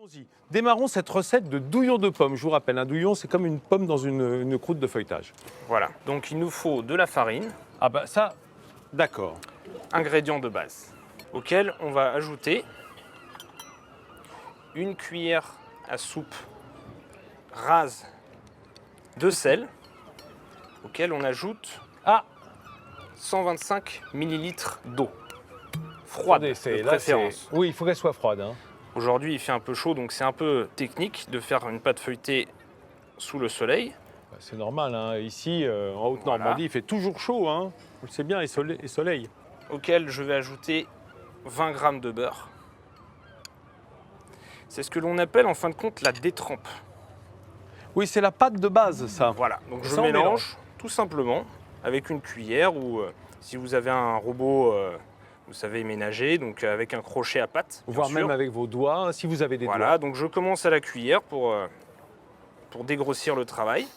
Allons-y. Démarrons cette recette de douillon de pommes. Je vous rappelle, un douillon, c'est comme une pomme dans une croûte de feuilletage. Voilà, donc il nous faut de la farine, Ah bah ça, d'accord. ingrédient de base, auquel on va ajouter une cuillère à soupe rase de sel, auquel on ajoute Ah, 125 ml d'eau froide de préférence. Oui, il faut qu'elle soit froide. Hein. Aujourd'hui, il fait un peu chaud, donc c'est un peu technique de faire une pâte feuilletée sous le soleil. Bah, c'est normal. Hein. Ici, en Haute-Normandie, Voilà. il fait toujours chaud. Hein. On le sait bien, et soleil. Auquel je vais ajouter 20 g de beurre. C'est ce que l'on appelle en fin de compte la détrempe. Oui, c'est la pâte de base, ça. Voilà, donc Et je ça, on mélange tout simplement avec une cuillère ou si vous avez un robot, vous savez ménager, donc avec un crochet à pâte. bien Voire sûr. même avec vos doigts, si vous avez des Voilà, doigts. donc je commence à la cuillère pour dégrossir le travail.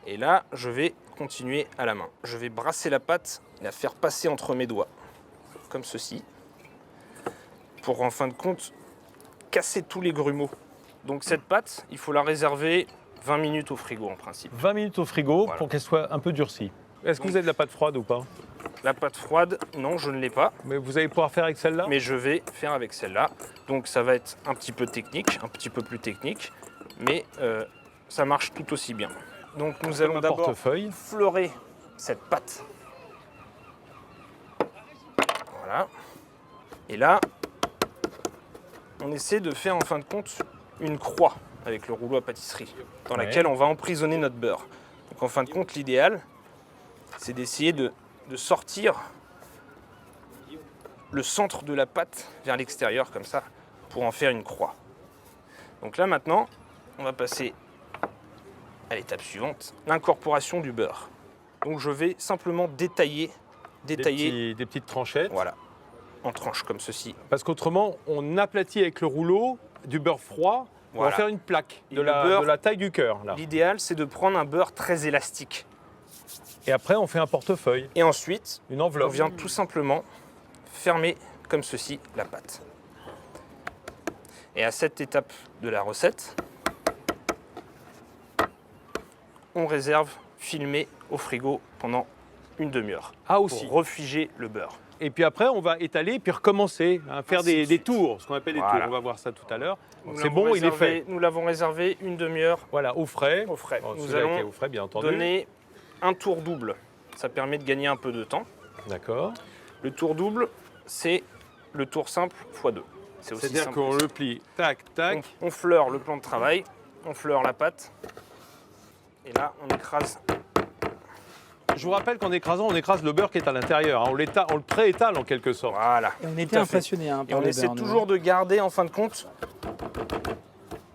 Et là, je vais continuer à la main. Je vais brasser la pâte et la faire passer entre mes doigts, comme ceci, pour en fin de compte casser tous les grumeaux. Donc cette pâte, il faut la réserver 20 minutes au frigo en principe. 20 minutes au frigo Voilà. pour qu'elle soit un peu durcie. Est-ce que vous avez de la pâte froide ou pas? La pâte froide, non, je ne l'ai pas, Mais vous allez pouvoir faire avec celle-là? mais je vais faire avec celle-là. Donc ça va être un petit peu technique, un petit peu plus technique, mais ça marche tout aussi bien. Donc nous allons un d'abord portefeuille. fleurer cette pâte. Voilà. Et là, on essaie de faire en fin de compte une croix avec le rouleau à pâtisserie, dans Ouais. laquelle on va emprisonner notre beurre. Donc en fin de compte, l'idéal, c'est d'essayer de sortir le centre de la pâte vers l'extérieur, comme ça, pour en faire une croix. Donc là maintenant, on va passer à l'étape suivante, l'incorporation du beurre. Donc je vais simplement détailler, Des petites tranchettes. voilà, en tranches comme ceci. Parce qu'autrement, on aplatit avec le rouleau du beurre froid pour Voilà. en faire une plaque Et de le beurre- la taille du cœur. Là. L'idéal, c'est de prendre un beurre très élastique. Et après, on fait un portefeuille, Et ensuite, une on enveloppe. vient tout simplement fermer comme ceci la pâte. Et à cette étape de la recette, on réserve filmer au frigo pendant une demi-heure Ah aussi. pour refiger le beurre. Et puis après, on va étaler puis recommencer à faire Ainsi de des suite. tours, ce qu'on appelle des Voilà. tours. On va voir ça tout à l'heure. Nous C'est l'avons bon, il est réservé- fait. Nous l'avons réservé une demi-heure Voilà, au frais. au frais. Bon, Nous celui-là qui est allons au frais, bien entendu. donner un tour double. Ça permet de gagner un peu de temps. D'accord. Le tour double, c'est le tour simple x 2. C'est aussi C'est-à-dire simple qu'on que ça. le plie, tac, tac. On fleure le plan de travail, on fleure la pâte, et là on écrase. Je vous rappelle qu'en écrasant, on écrase le beurre qui est à l'intérieur. Hein. On le pré-étale en quelque sorte. Voilà. Et on Tout était à fait. impressionnés Et par on le essaie beurre, nous, toujours de garder en fin de compte.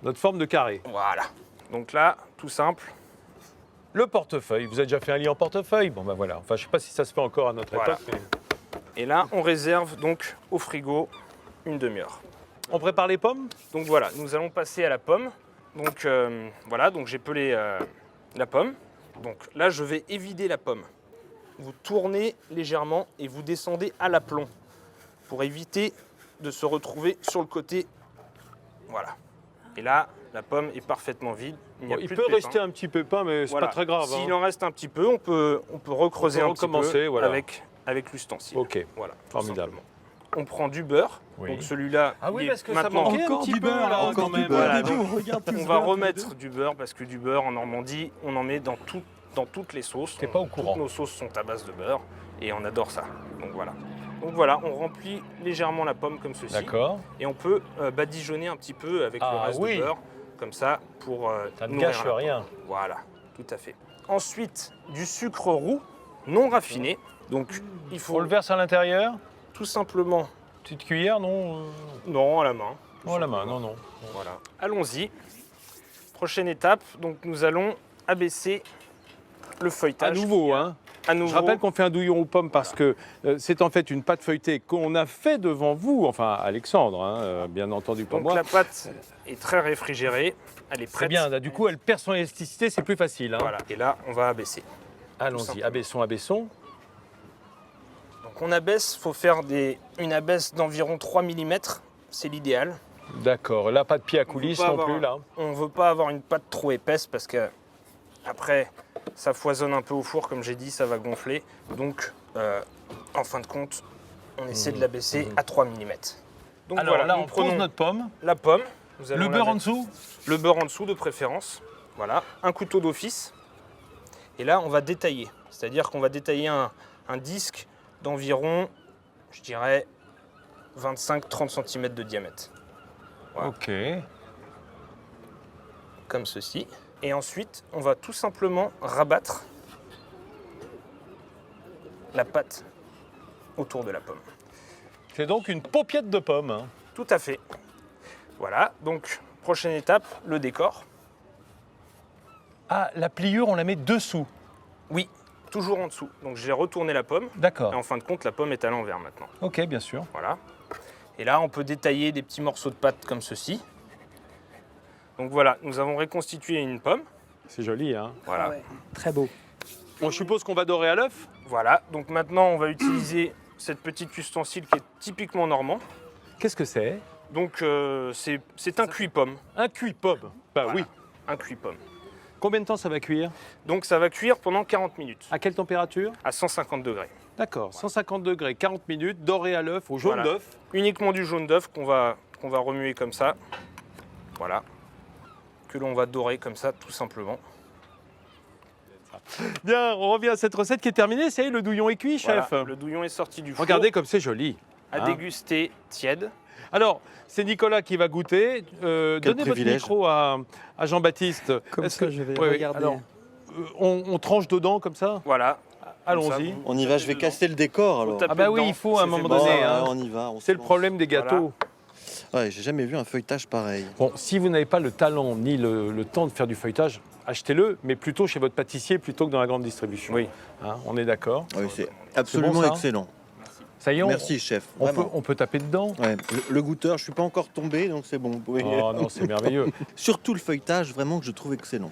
Notre forme de carré. Voilà. Donc là, tout simple. Le portefeuille. Vous avez déjà fait un lit en portefeuille? Bon, ben voilà. Enfin, je ne sais pas si ça se fait encore à notre Voilà. époque. Mais... Et là, on réserve donc au frigo une demi-heure. On prépare les pommes? Donc voilà, nous allons passer à la pomme. Donc voilà, donc j'ai pelé la pomme. Donc là, je vais évider la pomme. Vous tournez légèrement et vous descendez à l'aplomb pour éviter de se retrouver sur le côté. Voilà. Et là, la pomme est parfaitement vide. Bon, il plus peut de pépins. rester un petit pépin, mais c'est Voilà. pas très grave. S'il hein. en reste un petit peu, on peut recreuser On peut un petit recommencer, peu voilà. avec l'ustensile. Ok, Voilà, tout formidable. simplement. On prend du beurre. Oui. Donc celui-là, Ah oui, il est parce que ça maintenant- manquait un Encore petit du peu, beurre, là, encore quand du même. beurre. Voilà, Les deux, donc, on regarde tous On ce va beurre, tous les remettre deux. du beurre parce que du beurre en Normandie, on en met dans toutes les sauces. T'es pas au courant. Toutes nos sauces sont à base de beurre et on adore ça. Donc voilà, on remplit légèrement la pomme comme ceci. D'accord. Et on peut badigeonner un petit peu avec le Ah reste oui. de beurre, comme ça, pour Ça ne nourrir gâche la pomme. rien. Voilà, tout à fait. Ensuite, du sucre roux non raffiné. Donc il On faut le verse à l'intérieur. tout simplement, Petite cuillère, non non, à la main. Non, à la main, non, non. Voilà. Allons-y. Prochaine étape, donc nous allons abaisser le feuilletage. À nouveau, hein. À nouveau. Je rappelle qu'on fait un douillon aux pommes parce que c'est en fait une pâte feuilletée qu'on a fait devant vous, enfin Alexandre, hein, bien entendu pas Donc moi. la pâte est très réfrigérée, elle est C'est prête. bien, là, du coup elle perd son élasticité, c'est plus facile. Hein. Voilà. Et là, on va abaisser. Allons-y, simplement. abaissons, abaissons. Donc on abaisse, il faut faire une abaisse d'environ 3 mm, c'est l'idéal. D'accord. Là, pas de pied à coulisses pas non avoir plus, là. On ne veut pas avoir une pâte trop épaisse parce que après ça foisonne un peu au four, comme j'ai dit, ça va gonfler. Donc en fin de compte, on essaie de la baisser à 3 mm. Donc Alors voilà, là, nous on pose prenons notre pomme. la pomme. Nous allons Le la beurre en mettre- dessous. Le beurre en dessous de préférence. Voilà, un couteau d'office. Et là, on va détailler. C'est-à-dire qu'on va détailler un disque d'environ, je dirais, 25-30 cm de diamètre. Voilà. Ok. Comme ceci. Et ensuite, on va tout simplement rabattre la pâte autour de la pomme. C'est donc une paupiette de pomme. Hein. Tout à fait. Voilà, donc prochaine étape, le décor. Ah, la pliure, on la met dessous. Oui, toujours en dessous. Donc j'ai retourné la pomme. Et D'accord. en fin de compte, la pomme est à l'envers maintenant. Ok, bien sûr. Voilà. Et là, on peut détailler des petits morceaux de pâte comme ceci. Donc voilà, nous avons reconstitué une pomme. C'est joli, hein. Voilà. Ouais, très beau. On suppose qu'on va dorer à l'œuf. Voilà. Donc maintenant, on va utiliser cette petite ustensile qui est typiquement normand. Qu'est-ce que c'est? Donc c'est un cuit-pomme. Un cuit-pomme. Bah Voilà. oui. Un cuit-pomme. Combien de temps ça va cuire? Donc ça va cuire pendant 40 minutes, À quelle température? à 150 degrés. D'accord, 150 degrés, 40 minutes, doré à l'œuf, au jaune Voilà. d'œuf. Uniquement du jaune d'œuf qu'on va remuer comme ça. Voilà. Que l'on va dorer comme ça, tout simplement. Bien, on revient à cette recette qui est terminée. Ça y est, le douillon est cuit, chef. Voilà, le douillon est sorti du four. Regardez comme c'est joli. À hein. déguster tiède. Alors, c'est Nicolas qui va goûter. Donnez votre privilège. micro à Jean-Baptiste. Comme Est-ce ça, que- je vais Ouais, ouais. regarder. Alors, on tranche dedans comme ça. Voilà. Allons-y. Comme ça, On y va, je vais casser le décor alors. taper Ah bah oui, dedans, il faut à un c'est moment fait donné, bon. Ouais, hein. on y va. on se C'est le lance. problème des gâteaux. Ouais, j'ai jamais vu un feuilletage pareil. Bon, si vous n'avez pas le talent ni le temps de faire du feuilletage, achetez-le, mais plutôt chez votre pâtissier plutôt que dans la grande distribution. Oui. Hein, on est d'accord. Ouais, c'est absolument ça excellent. Ça y est, Merci chef. on vraiment. peut taper dedans. Ouais, le goûteur, je suis pas encore tombé, donc c'est bon. Vous pouvez- Oh non, c'est merveilleux. Surtout le feuilletage, vraiment que je trouve excellent.